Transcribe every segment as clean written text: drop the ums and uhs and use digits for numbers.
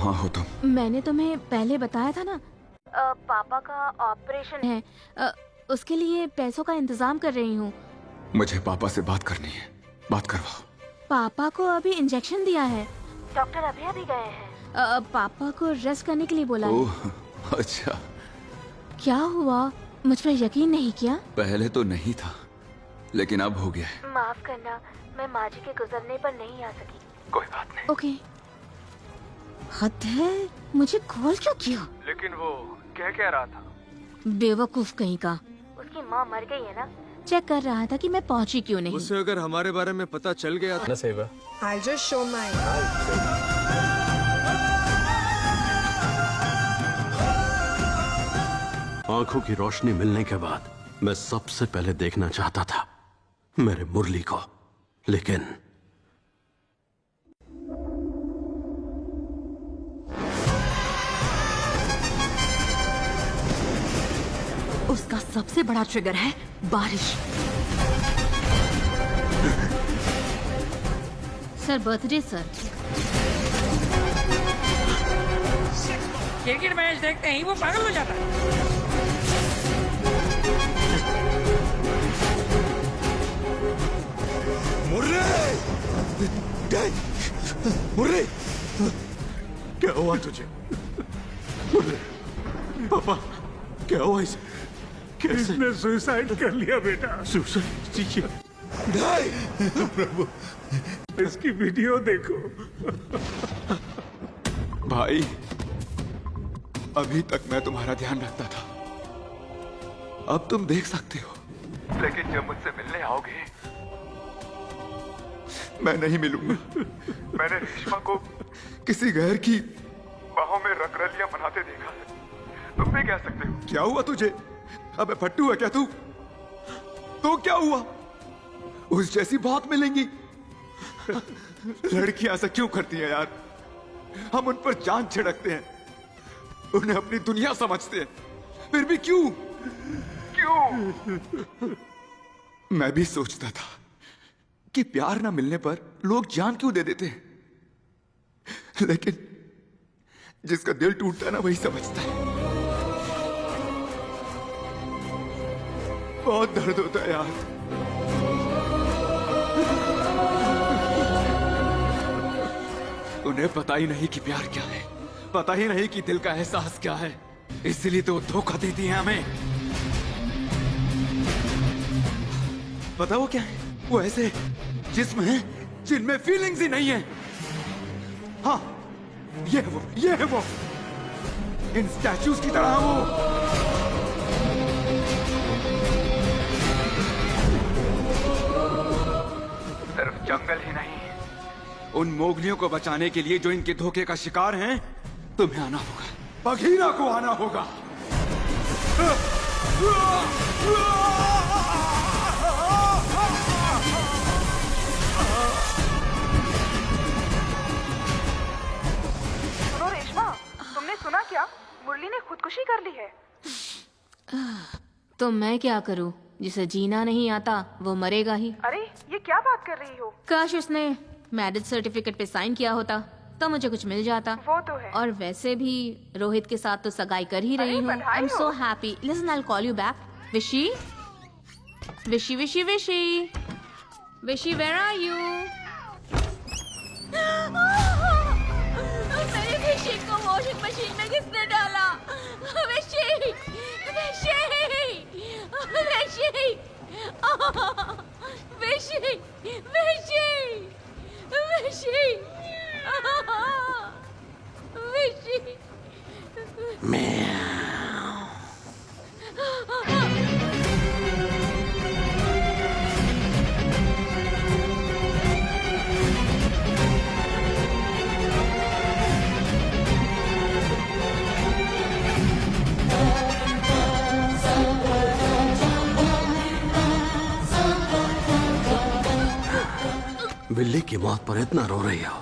कहाँ हो तुम? मैंने तुम्हें पहले बताया था ना, पापा का ऑपरेशन है। उसके लिए पैसों का इंतजाम कर रही हूँ। मुझे पापा से बात करनी है, बात करवाओ। पापा को अभी इंजेक्शन दिया है, डॉक्टर अभी गए हैं। पापा को रेस्ट करने के लिए बोला है। ओह, अच्छा। क्या हुआ, मुझ पर यकीन नहीं किया? पहले तो नहीं था, लेकिन अब हो गया है। माफ करना, मैं माँ जी के गुजरने पर नहीं आ सकी। कोई बात नहीं। ओके। हद है, मुझे कॉल क्यों किया? लेकिन वो क्या रहा था? बेवकूफ कहीं का। उसकी माँ मर गई है ना, चेक कर रहा था कि मैं पहुंची क्यों नहीं। उससे अगर हमारे बारे में पता चल गया तो सही बात। I'll just show my आंखों की रोशनी मिलने के बाद मैं सबसे पहले देखना चाहता था मेरे मुरली को, लेकिन उसका सबसे बड़ा ट्रिगर है बारिश। Sir, birthday sir. Cricket match देखते ही वो पागल हो जाता है। मुरली, क्या हुआ तुझे? मुरली, पापा, क्या हुआ इसे? कैसे? इसने सुसाइड कर लिया बेटा। सुसाइड? नहीं प्रभु, इसकी वीडियो देखो। भाई, अभी तक मैं तुम्हारा ध्यान रखता था, अब तुम देख सकते हो। लेकिन जब मुझसे मिलने आओगे, मैं नहीं मिलूंगा। मैंने रेशमा को किसी गैर की बाहों में रंगरलियां मनाते देखा है। तुम भी कह सकते हो, क्या हुआ तुझे? अबे फट्टू है क्या तू? तो क्या हुआ? उस जैसी बात मिलेंगी। लड़कियां ऐसा क्यों करती हैं यार? हम उन पर जान छिड़कते हैं, उन्हें अपनी दुनिया समझते हैं, फिर भी क्यों? मैं भी सोचता था कि प्यार ना मिलने पर लोग जान क्यों दे देते हैं, लेकिन जिसका दिल टूटता है ना, वही समझता है। बहुत दर्द होता है यार। उन्हें पता ही नहीं कि प्यार क्या है, पता ही नहीं कि दिल का एहसास क्या है, इसलिए तो धोखा देती हैं हमें। पता वो क्या है? वो ऐसे जिस्म हैं जिनमें फीलिंग्स ही नहीं है। हाँ, ये है वो इन स्टैचूज की तरह वो। सिर्फ जंगल ही नहीं, उन मोगलियों को बचाने के लिए जो इनके धोखे का शिकार हैं, तुम्हें आना होगा, बघीरा को आना होगा। सुनो रेशमा, तुमने सुना क्या? मुरली ने खुदकुशी कर ली है। तो मैं क्या करूं? जिसे जीना नहीं आता वो मरेगा ही। अरे ये क्या बात कर रही हो? काश उसने मैरिज सर्टिफिकेट पे साइन किया होता तो मुझे कुछ मिल जाता। वो तो है। और वैसे भी रोहित के साथ तो सगाई कर ही रही हूँ। I am so happy. Listen, I will call you back. विशी, विशी, विशी, विशी, विशी, वेयर आर यू? मेरी विशी को वॉशिंग मशीन में किसने डाला? विशी, विशी, विशी, विशी, विशी, विशी, विशी। बिल्ली की मौत पर इतना रो रही हो?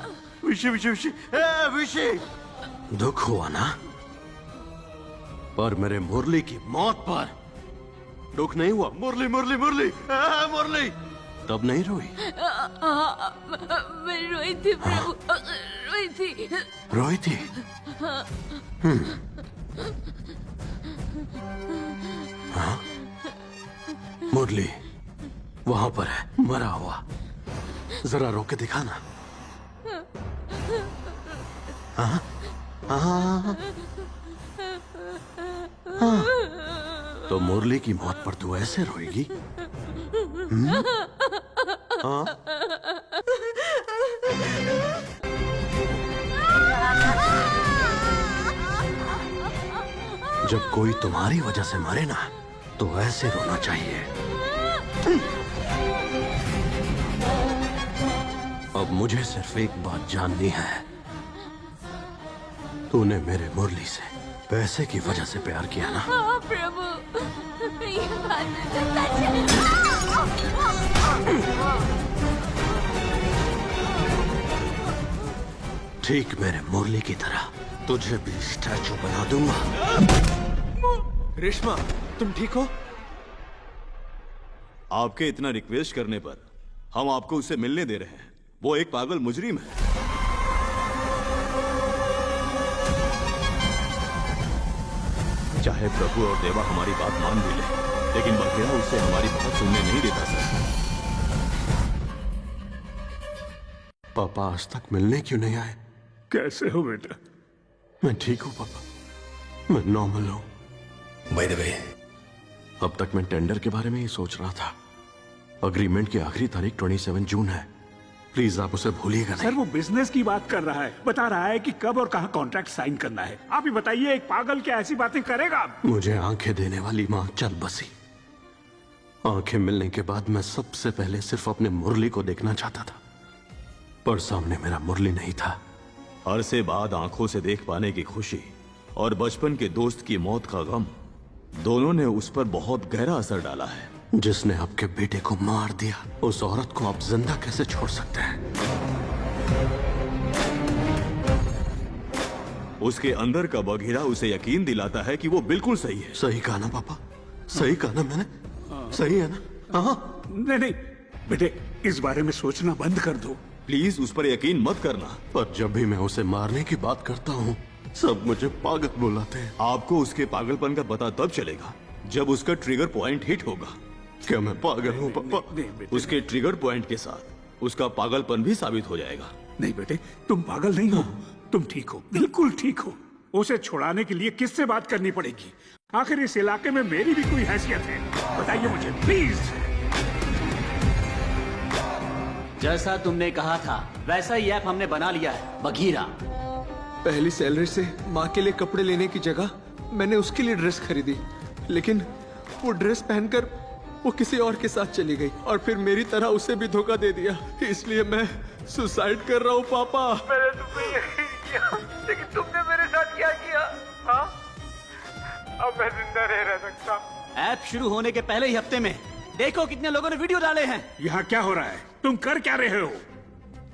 विशी, विशी, विशी, विशी, दुख हुआ ना? पर मेरे मुरली की मौत पर दुख नहीं हुआ। मुरली, मुरली, मुरली, मुरली, तब नहीं रोई? मैं रोई थी प्रभु, रोई थी। रोई थी? हाँ? मुरली वहां पर है, मरा हुआ। जरा रो के दिखाना। हाँ? हाँ? हाँ? तो मुरली की मौत पर तू ऐसे रोएगी? हाँ? जब कोई तुम्हारी वजह से मरे ना, तो ऐसे रोना चाहिए। अब मुझे सिर्फ एक बात जाननी है। तूने मेरे मुरली से पैसे की वजह से प्यार किया ना? हाँ प्रभु, ये बात सच है। ठीक मेरे मुरली की तरह तुझे भी स्टैचू बना दूंगा। रेशमा, तुम ठीक हो? आपके इतना रिक्वेस्ट करने पर हम आपको उससे मिलने दे रहे हैं। वो एक पागल मुजरिम है। चाहे प्रभु और देवा हमारी बात मान भी ले, लेकिन बघेरा उससे हमारी बात सुनने नहीं देता सर। पापा आज तक मिलने क्यों नहीं आए? कैसे हो बेटा? मैं ठीक हूँ पापा, मैं नॉर्मल हूँ। बाय द वे, अब तक मैं टेंडर के बारे में ही सोच रहा था। अग्रीमेंट की आखिरी तारीख 27 जून है। प्लीज आप उसे भूलिएगा नहीं। सर वो बिजनेस की बात कर रहा है, बता रहा है कि कब और कहाँ कॉन्ट्रैक्ट साइन करना है। आप ही बताइए, एक पागल क्या ऐसी बातें करेगा? मुझे आंखें देने वाली माँ चल बसी। आंखें मिलने के बाद मैं सबसे पहले सिर्फ अपने मुरली को देखना चाहता था, पर सामने मेरा मुरली नहीं था। अरसे बाद आंखों से देख पाने की खुशी और बचपन के दोस्त की मौत का गम, दोनों ने उस पर बहुत गहरा असर डाला है। जिसने आपके बेटे को मार दिया, उस औरत को आप जिंदा कैसे छोड़ सकते हैं? उसके अंदर का बघेरा उसे यकीन दिलाता है कि वो बिल्कुल सही है। सही कहा ना पापा? सही कहा ना मैंने? सही है ना? हाँ। नहीं नहीं बेटे, इस बारे में सोचना बंद कर दो। प्लीज उस पर यकीन मत करना। पर जब भी मैं उसे मारने की बात करता हूँ, सब मुझे पागल बुलाते हैं। आपको उसके पागलपन का पता तब चलेगा जब उसका ट्रिगर पॉइंट हिट होगा। क्या मैं पागल हूँ पापा? उसके ट्रिगर पॉइंट के साथ उसका पागलपन भी साबित हो जाएगा। नहीं बेटे, तुम पागल नहीं हो, तुम ठीक हो, बिल्कुल ठीक हो। उसे छुड़ाने के लिए किससे बात करनी पड़ेगी? आखिर इस इलाके में मेरी भी कोई हैसियत है? बताइए मुझे प्लीज। जैसा तुमने कहा था वैसा ही ऐप हमने बना लिया है, बघीरा। पहली सैलरी से माँ के लिए कपड़े लेने की जगह मैंने उसके लिए ड्रेस खरीदी, लेकिन वो ड्रेस पहनकर वो किसी और के साथ चली गई और फिर मेरी तरह उसे भी धोखा दे दिया। इसलिए मैं सुसाइड कर रहा हूँ पापा। मैंने तुमसे यही किया, लेकिन तुमने मेरे साथ क्या किया? हाँ? अब मैं जिंदा नहीं रह सकता। ऐप शुरू होने के पहले ही हफ्ते में देखो कितने लोगों ने वीडियो डाले हैं। यहाँ क्या हो रहा है? तुम कर क्या रहे हो?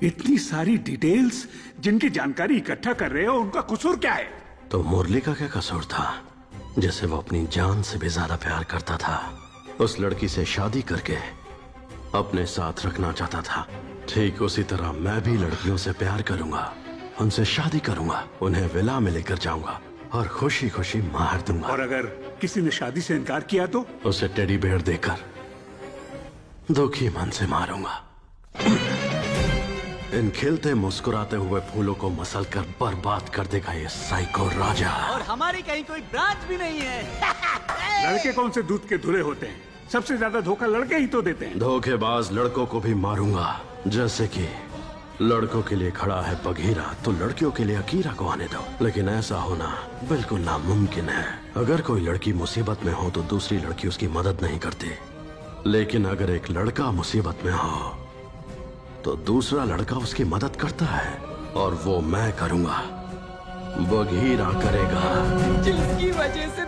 इतनी सारी डिटेल्स जिनकी जानकारी इकट्ठा कर रहे हो, उनका कसूर क्या है? तो मुरली का क्या कसूर था, जिसे वो अपनी जान से भी ज्यादा प्यार करता था? उस लड़की से शादी करके अपने साथ रखना चाहता था। ठीक उसी तरह मैं भी लड़कियों से प्यार करूंगा, उनसे शादी करूंगा, उन्हें विला में लेकर जाऊंगा और खुशी खुशी मार दूंगा। और अगर किसी ने शादी से इनकार किया तो? उसे टेडी बेयर देकर दुखी मन से मारूंगा। इन खिलते मुस्कुराते हुए फूलों को मसल कर बर्बाद कर देगा ये साइको राजा। और हमारी कहीं कोई ब्रांच भी नहीं है। लड़के कौन से दूध के धुले होते हैं? सबसे ज्यादा धोखा लड़के ही तो देते हैं। धोखेबाज लड़कों को भी मारूंगा। जैसे कि लड़कों के लिए खड़ा है बघीरा, तो लड़कियों के लिए अकीरा को आने दो। लेकिन ऐसा होना बिल्कुल नामुमकिन है। अगर कोई लड़की मुसीबत में हो तो दूसरी लड़की उसकी मदद नहीं करती, लेकिन अगर एक लड़का मुसीबत में हो तो दूसरा लड़का उसकी मदद करता है, और वो मैं करूंगा, बघीरा करेगा। जिसकी वजह से